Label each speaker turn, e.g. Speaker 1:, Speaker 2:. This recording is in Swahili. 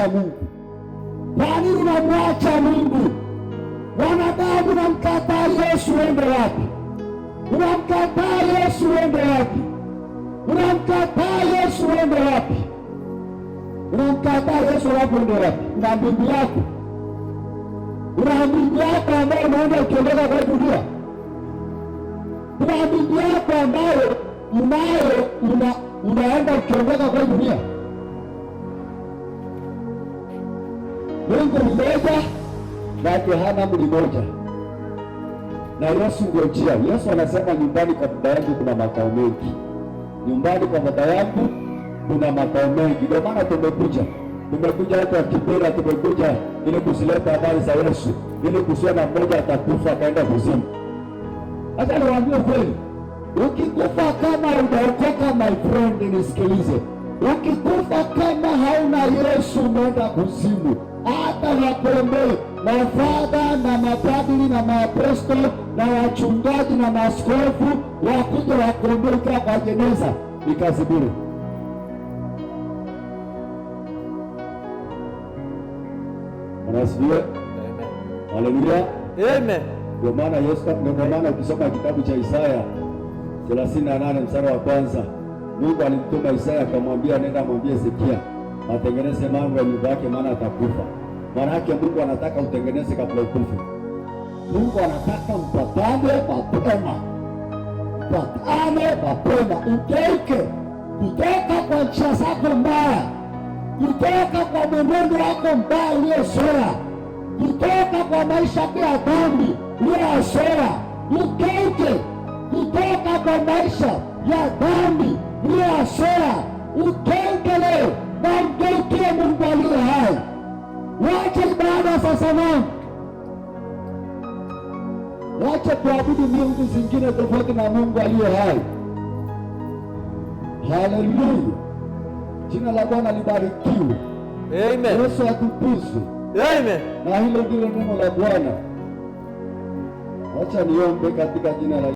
Speaker 1: Mungu. Kwa nini unamwacha Mungu? Wanadamu, unamkataa Yesu, uende wapi? Unamkataa Yesu, uende wapi? Unamkataa Yesu, uende wapi? Unamkataa Yesu, uende wapi? Una mbingu yako, una mbingu yako ambayo unaenda ukiondoka kwa dunia. Una mbingu yako ambayo unaenda ukiondoka kwa dunia. Mungu ni mmoja na hana amri moja, na Yesu ndio njia. Yesu anasema nyumbani kwa Baba yangu kuna makao mengi, nyumbani kwa Baba yangu kuna makao mengi. Ndio maana tumekuja hata Kibera, tumekuja ili kusileta habari za Yesu, ili kusiona mmoja atakufa akaenda kuzimu. Acha niwaambie kweli, ukikufa kama unaokoka, my friend, nisikilize, ukikufa kama hauna Yesu unaenda kuzimu. Hata wakuombee mafadha na mapadri na maapostoli na wachungaji na maaskofu wakuja wakuombee ukiwa kwa jeneza, ni kazi bure. Anasifiwe. Haleluya.
Speaker 2: Amen.
Speaker 1: Ndio maana ukisoma kitabu cha Isaya 38 mstari wa kwanza, Mungu alimtuma Isaya akamwambia, nenda mwambie Hezekia atengeneze mambo ya nyumba yake, maana atakufa. Maana yake Mungu anataka utengeneze kabla ukufe. Mungu anataka mpatane mapema, ugeuke kutoka kwa njia zako mbaya, kutoka kwa mwenendo wako mbaya uliozoea, kutoka kwa maisha ya dhambi uliozoea. Ugeuke kutoka kwa maisha ya dhambi uliozoea, ugeuke leo na mgeukie Mungu aliye hai. Wache ibada za sanamu, wache kuabudu miungu zingine tofauti na Mungu aliye hai. Haleluya, jina la Bwana libarikiwe.
Speaker 2: Amen.
Speaker 1: Yesu atukuzwe.
Speaker 2: Amen.
Speaker 1: Na hilo ndilo neno la Bwana. Acha niombe katika jina la